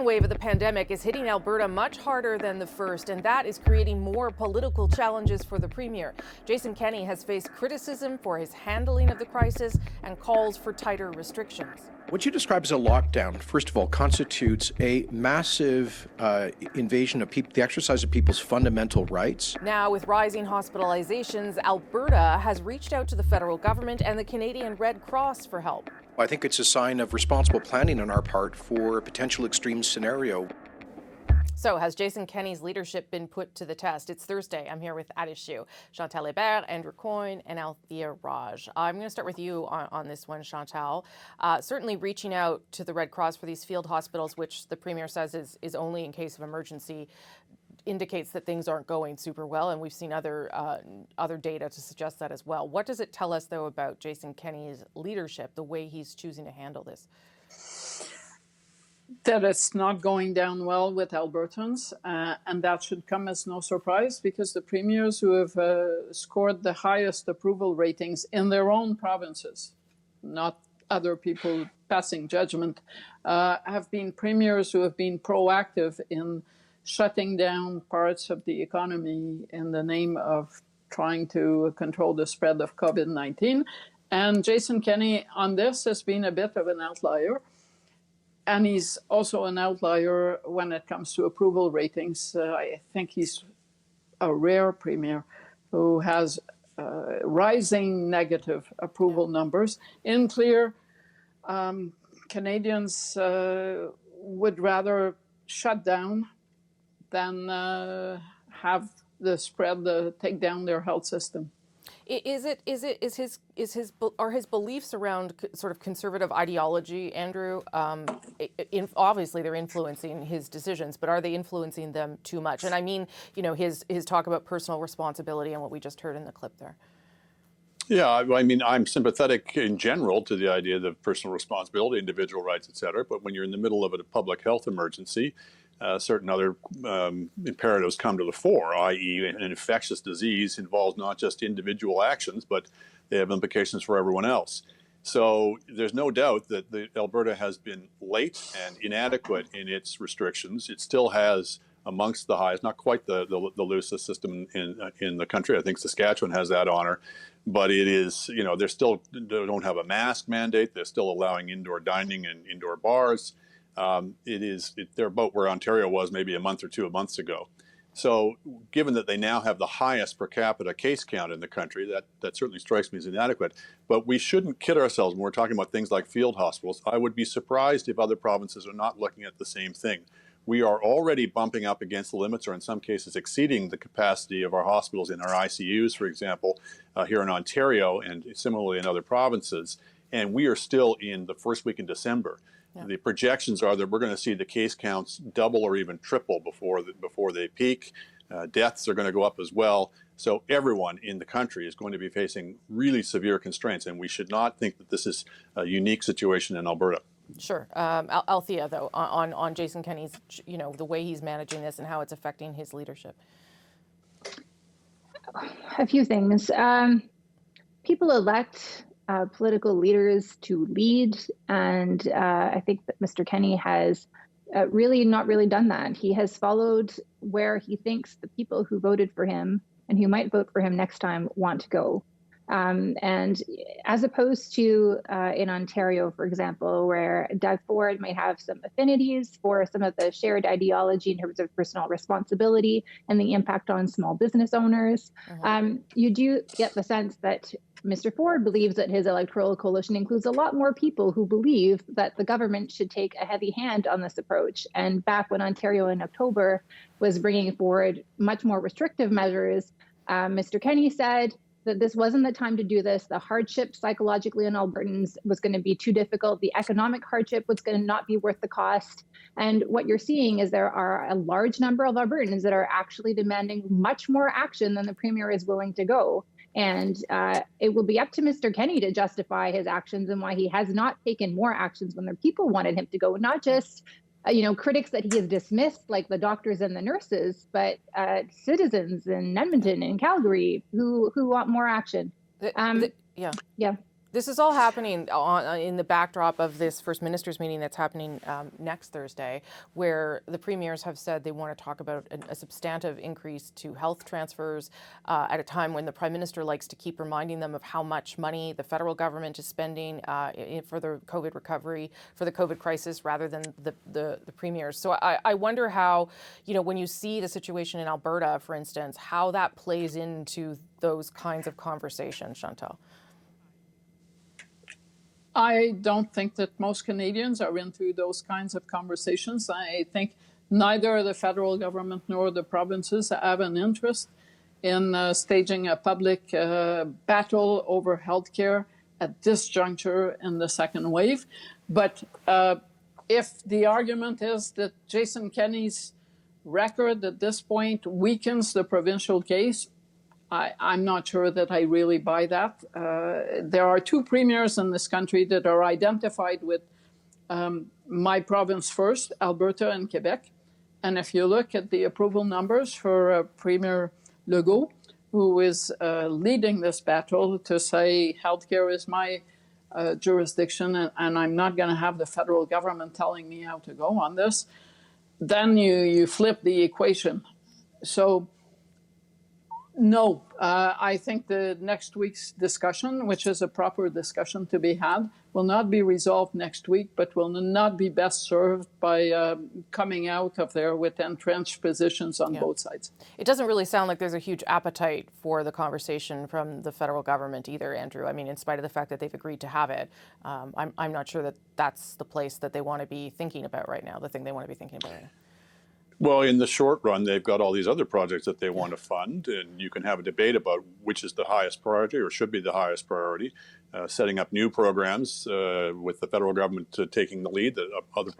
second wave of the pandemic is hitting Alberta much harder than the first, and that is creating more political challenges for the Premier. Jason Kenney has faced criticism for his handling of the crisis and calls for tighter restrictions. What you describe as a lockdown, first of all, constitutes a massive invasion of the exercise of people's fundamental rights. Now, with rising hospitalizations, Alberta has reached out to the federal government and the Canadian Red Cross for help. I think it's a sign of responsible planning on our part for a potential extreme scenario. So, has Jason Kenney's leadership been put to the test? It's Thursday. I'm here with Adrienne, Chantal Hébert, Andrew Coyne, and Althea Raj. I'm going to start with you on this one, Chantal. Certainly reaching out to the Red Cross for these field hospitals, which the Premier says is only in case of emergency, indicates that things aren't going super well, and we've seen other data to suggest that as well. What does it tell us, though, about Jason Kenney's leadership, the way he's choosing to handle this? That it's not going down well with Albertans, and that should come as no surprise because the premiers who have scored the highest approval ratings in their own provinces, not other people passing judgment, have been premiers who have been proactive in shutting down parts of the economy in the name of trying to control the spread of COVID-19. And Jason Kenney on this has been a bit of an outlier. And he's also an outlier when it comes to approval ratings. I think he's a rare premier who has rising negative approval numbers. In clear, Canadians would rather shut down than have the spread take down their health system. Are his beliefs around sort of conservative ideology, Andrew? Obviously, they're influencing his decisions, but are they influencing them too much? And I mean, his talk about personal responsibility and what we just heard in the clip there. Yeah, I mean, I'm sympathetic in general to the idea of personal responsibility, individual rights, et cetera. But when you're in the middle of a public health emergency, certain other imperatives come to the fore, i.e. an infectious disease involves not just individual actions, but they have implications for everyone else. So there's no doubt that Alberta has been late and inadequate in its restrictions. It still has amongst the highest, not quite the loosest system in the country. I think Saskatchewan has that honor. But it is, they still don't have a mask mandate. They're still allowing indoor dining and indoor bars. They're about where Ontario was maybe a month or 2 months ago. So given that they now have the highest per capita case count in the country, that certainly strikes me as inadequate. But we shouldn't kid ourselves when we're talking about things like field hospitals. I would be surprised if other provinces are not looking at the same thing. We are already bumping up against the limits, or in some cases exceeding the capacity of our hospitals in our ICUs, for example, here in Ontario and similarly in other provinces. And we are still in the first week in December. Yeah. The projections are that we're going to see the case counts double or even triple before they peak. Deaths are going to go up as well. So everyone in the country is going to be facing really severe constraints, and we should not think that this is a unique situation in Alberta. Sure. Althea, though, on Jason Kenney's, the way he's managing this and how it's affecting his leadership. A few things. People elect political leaders to lead, and I think that Mr. Kenney has really not really done that. He has followed where he thinks the people who voted for him and who might vote for him next time want to go. And as opposed to in Ontario, for example, where Doug Ford might have some affinities for some of the shared ideology in terms of personal responsibility and the impact on small business owners, you do get the sense that Mr. Ford believes that his electoral coalition includes a lot more people who believe that the government should take a heavy hand on this approach. And back when Ontario in October was bringing forward much more restrictive measures, Mr. Kenney said that this wasn't the time to do this. The hardship psychologically on Albertans was going to be too difficult. The economic hardship was going to not be worth the cost. And what you're seeing is there are a large number of Albertans that are actually demanding much more action than the Premier is willing to go. And it will be up to Mr. Kenney to justify his actions and why he has not taken more actions when the people wanted him to go, not just critics that he has dismissed, like the doctors and the nurses, but citizens in Edmonton and Calgary who want more action. Yeah. This is all happening in the backdrop of this First Ministers meeting that's happening next Thursday, where the premiers have said they want to talk about a substantive increase to health transfers at a time when the Prime Minister likes to keep reminding them of how much money the federal government is spending for the COVID recovery, for the COVID crisis, rather than the premiers. So I wonder how, when you see the situation in Alberta, for instance, how that plays into those kinds of conversations, Chantal. I don't think that most Canadians are into those kinds of conversations. I think neither the federal government nor the provinces have an interest in staging a public battle over healthcare at this juncture in the second wave. But if the argument is that Jason Kenney's record at this point weakens the provincial case, I'm not sure that I really buy that. There are two premiers in this country that are identified with my province first, Alberta and Quebec. And if you look at the approval numbers for Premier Legault, who is leading this battle to say healthcare is my jurisdiction and I'm not going to have the federal government telling me how to go on this, then you flip the equation. So no, I think the next week's discussion, which is a proper discussion to be had, will not be resolved next week, but will not be best served by coming out of there with entrenched positions on both sides. It doesn't really sound like there's a huge appetite for the conversation from the federal government either, Andrew. I mean, in spite of the fact that they've agreed to have it, I'm not sure that that's the place that they want to be thinking about right now, the thing they want to be thinking about right now. Well, in the short run, they've got all these other projects that they want to fund, and you can have a debate about which is the highest priority or should be the highest priority. Setting up new programs with the federal government taking the lead that other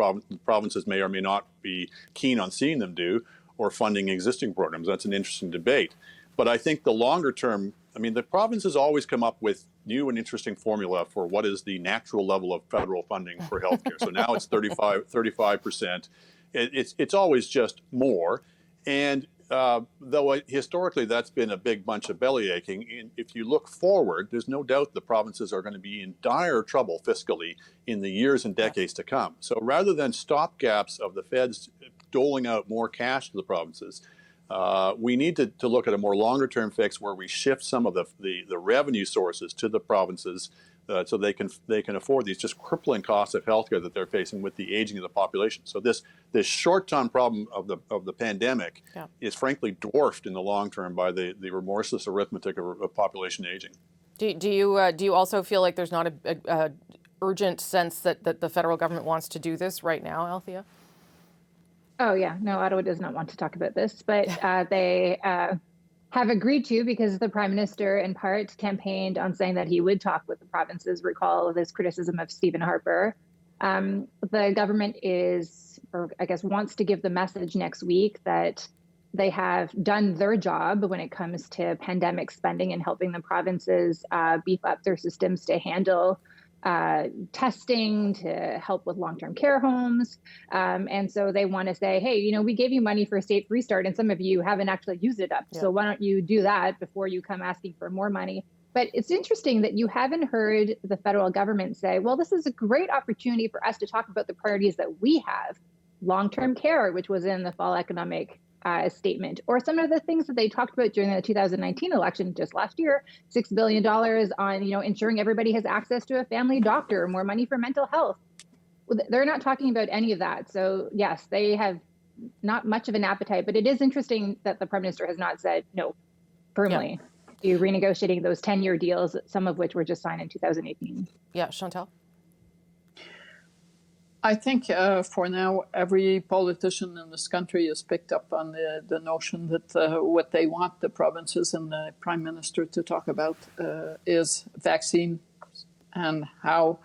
provinces may or may not be keen on seeing them do, or funding existing programs. That's an interesting debate. But I think the longer term, the provinces always come up with new and interesting formula for what is the natural level of federal funding for healthcare. So now it's 35%. It's always just more. And though historically that's been a big bunch of belly aching, if you look forward, there's no doubt the provinces are going to be in dire trouble fiscally in the years and decades to come. So rather than stopgaps of the feds doling out more cash to the provinces, we need to look at a more longer term fix where we shift some of the revenue sources to the provinces so they can afford these just crippling costs of healthcare that they're facing with the aging of the population. So this short-term problem of the pandemic is frankly dwarfed in the long term by the remorseless arithmetic of population aging. Do you also feel like there's not a urgent sense that the federal government wants to do this right now, Althea? Oh yeah, no, Ottawa does not want to talk about this, but they have agreed to, because the Prime Minister in part campaigned on saying that he would talk with the provinces. Recall this criticism of Stephen Harper. The government wants to give the message next week that they have done their job when it comes to pandemic spending and helping the provinces beef up their systems to handle testing, to help with long-term care homes. And so they want to say, hey, we gave you money for a state restart and some of you haven't actually used it up. Yeah. So why don't you do that before you come asking for more money? But it's interesting that you haven't heard the federal government say, well, this is a great opportunity for us to talk about the priorities that we have. Long-term care, which was in the fall economic statement, or some of the things that they talked about during the 2019 election just last year, $6 billion on, ensuring everybody has access to a family doctor, more money for mental health. They're not talking about any of that. So yes, they have not much of an appetite, but it is interesting that the Prime Minister has not said no firmly to renegotiating those 10-year deals, some of which were just signed in 2018. Yeah, Chantal? I think for now, every politician in this country has picked up on the notion that what they want the provinces and the Prime Minister to talk about is vaccine and how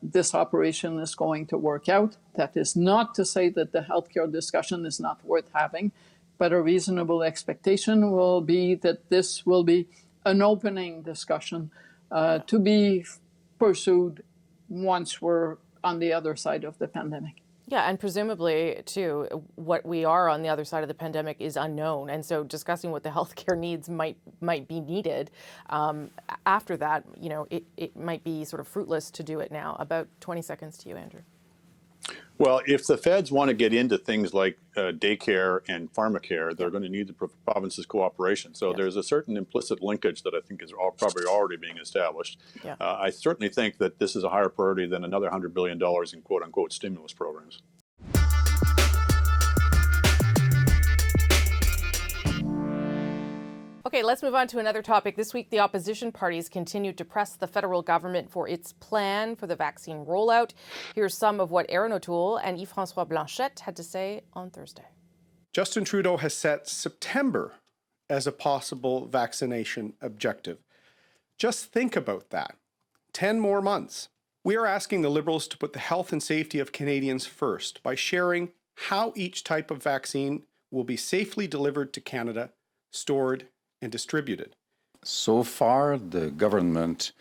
this operation is going to work out. That is not to say that the healthcare discussion is not worth having, but a reasonable expectation will be that this will be an opening discussion to be pursued once we're on the other side of the pandemic. Yeah, and presumably, too, what we are on the other side of the pandemic is unknown, and so discussing what the healthcare needs might be needed after that, it might be sort of fruitless to do it now. About 20 seconds to you, Andrew. Well, if the feds want to get into things like daycare and pharmacare, they're going to need the province's cooperation. So there's a certain implicit linkage that I think is probably already being established. Yeah. I certainly think that this is a higher priority than another $100 billion in quote-unquote stimulus programs. Okay, let's move on to another topic. This week, the opposition parties continued to press the federal government for its plan for the vaccine rollout. Here's some of what Erin O'Toole and Yves-François Blanchet had to say on Thursday. Justin Trudeau has set September as a possible vaccination objective. Just think about that. 10 more months. We are asking the Liberals to put the health and safety of Canadians first by sharing how each type of vaccine will be safely delivered to Canada, stored, and distributed. So far, the government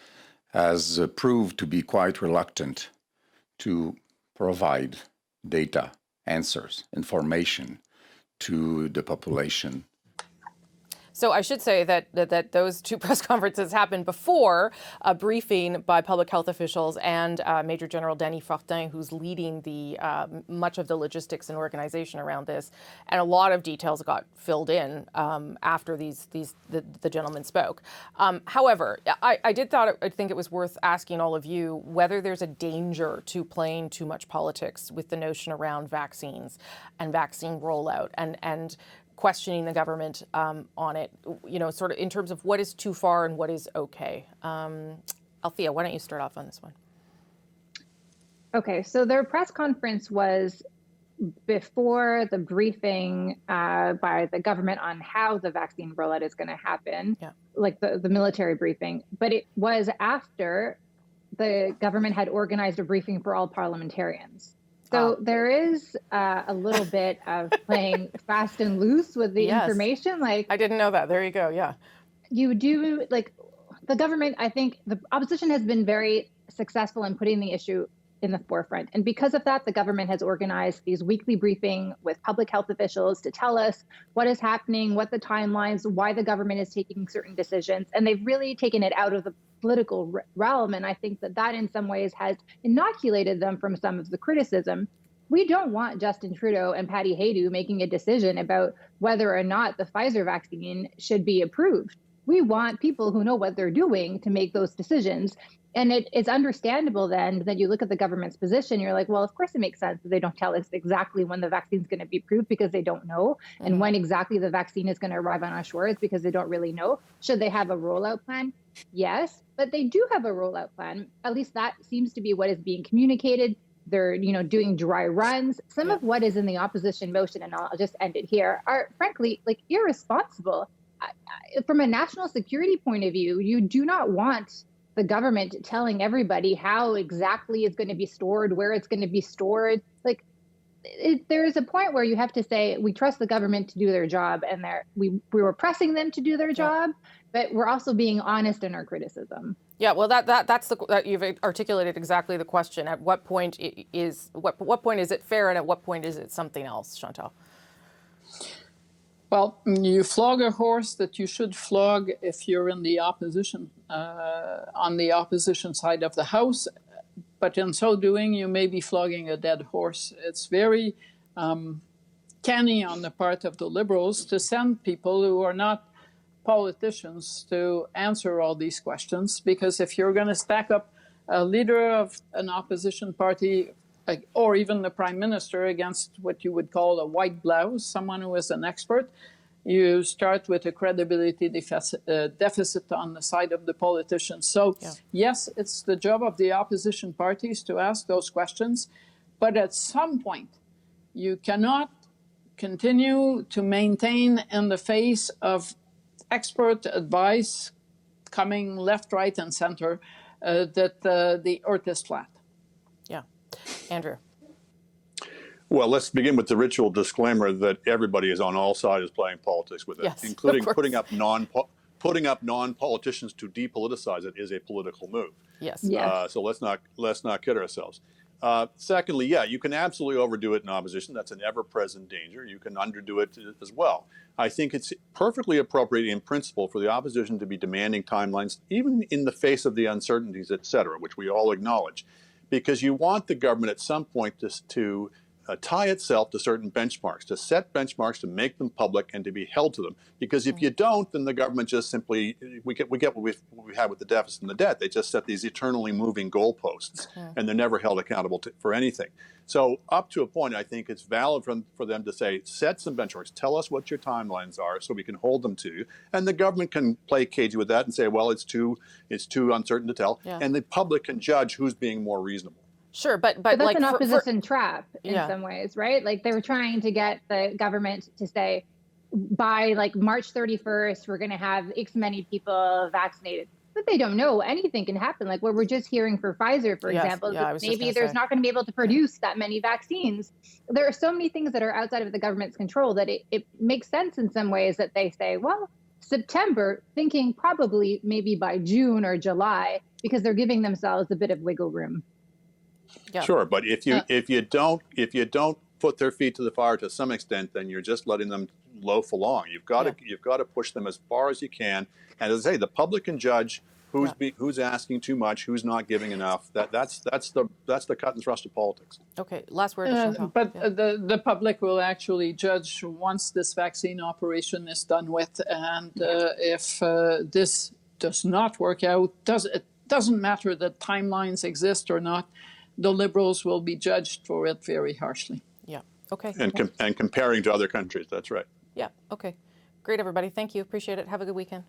has proved to be quite reluctant to provide data, answers, information to the population. So I should say that those two press conferences happened before a briefing by public health officials and Major General Denis Fortin, who's leading the much of the logistics and organization around this, and a lot of details got filled in after the gentleman spoke. However, I think it was worth asking all of you whether there's a danger to playing too much politics with the notion around vaccines and vaccine rollout and questioning the government on it, sort of in terms of what is too far and what is okay. Althea, why don't you start off on this one? Okay, so their press conference was before the briefing by the government on how the vaccine rollout is going to happen, like the military briefing, but it was after the government had organized a briefing for all parliamentarians. So there is a little bit of playing fast and loose with the information. Like, I didn't know that. There you go. Yeah. You do, like, the government, I think the opposition has been very successful in putting the issue in the forefront. And because of that, the government has organized these weekly briefings with public health officials to tell us what is happening, what the timelines, why the government is taking certain decisions. And they've really taken it out of the political realm. And I think that in some ways has inoculated them from some of the criticism. We don't want Justin Trudeau and Patty Haydu making a decision about whether or not the Pfizer vaccine should be approved. We want people who know what they're doing to make those decisions. And it's understandable then that you look at the government's position, you're like, well, of course it makes sense that they don't tell us exactly when the vaccine is going to be approved because they don't know, and when exactly the vaccine is going to arrive on our shores because they don't really know. Should they have a rollout plan? Yes, but they do have a rollout plan. At least that seems to be what is being communicated. They're, doing dry runs. Some of what is in the opposition motion, and I'll just end it here, are frankly like irresponsible. From a national security point of view, you do not want the government telling everybody how exactly it's going to be stored, where it's going to be stored. Like, there is a point where you have to say, we trust the government to do their job, and we were pressing them to do their job, but we're also being honest in our criticism. Yeah, well, that's you've articulated exactly the question. At what point is it fair, and at what point is it something else, Chantal? Well, you flog a horse that you should flog if you're in the opposition, on the opposition side of the House. But in so doing, you may be flogging a dead horse. It's very canny on the part of the Liberals to send people who are not politicians to answer all these questions, because if you're going to stack up a leader of an opposition party or even the prime minister against what you would call a white blouse, someone who is an expert, you start with a credibility deficit on the side of the politicians. So yes, it's the job of the opposition parties to ask those questions, but at some point you cannot continue to maintain in the face of expert advice coming left, right, and center that the earth is flat. Yeah. Andrew. Well, let's begin with the ritual disclaimer that everybody is on all sides playing politics with it, including putting up non-politicians to depoliticize it is a political move. Yes. So let's not kid ourselves. Secondly, yeah, you can absolutely overdo it in opposition. That's an ever-present danger. You can underdo it as well. I think it's perfectly appropriate in principle for the opposition to be demanding timelines, even in the face of the uncertainties, et cetera, which we all acknowledge, because you want the government at some point to tie itself to certain benchmarks, to set benchmarks, to make them public, and to be held to them. Because if you don't, then the government just simply, we get what we had with the deficit and the debt. They just set these eternally moving goalposts, and they're never held accountable for anything. So up to a point, I think it's valid for them to say, set some benchmarks, tell us what your timelines are so we can hold them to you. And the government can play cagey with that and say, well, it's too uncertain to tell. Yeah. And the public can judge who's being more reasonable. Sure, but But that's like an opposition trap in Yeah. some ways, right? Like they were trying to get the government to say, by like March 31st, we're going to have X many people vaccinated. But they don't know. Anything can happen. Like what we're just hearing for Pfizer, for Yes, example, yeah, I was just maybe gonna there's say. not going to be able to produce that many vaccines. There are so many things that are outside of the government's control that it makes sense in some ways that they say, well, September, thinking probably maybe by June or July, because they're giving themselves a bit of wiggle room. Yeah. Sure, but if you don't put their feet to the fire to some extent, then you're just letting them loaf along. You've got to push them as far as you can. And as I say, the public can judge who's asking too much, who's not giving enough. That's the cut and thrust of politics. Okay, last word. Chantal. But the public will actually judge once this vaccine operation is done with, and if this does not work out, it doesn't matter that timelines exist or not, the Liberals will be judged for it very harshly. Yeah. Okay. And comparing to other countries, that's right. Yeah. Okay. Great, everybody. Thank you. Appreciate it. Have a good weekend.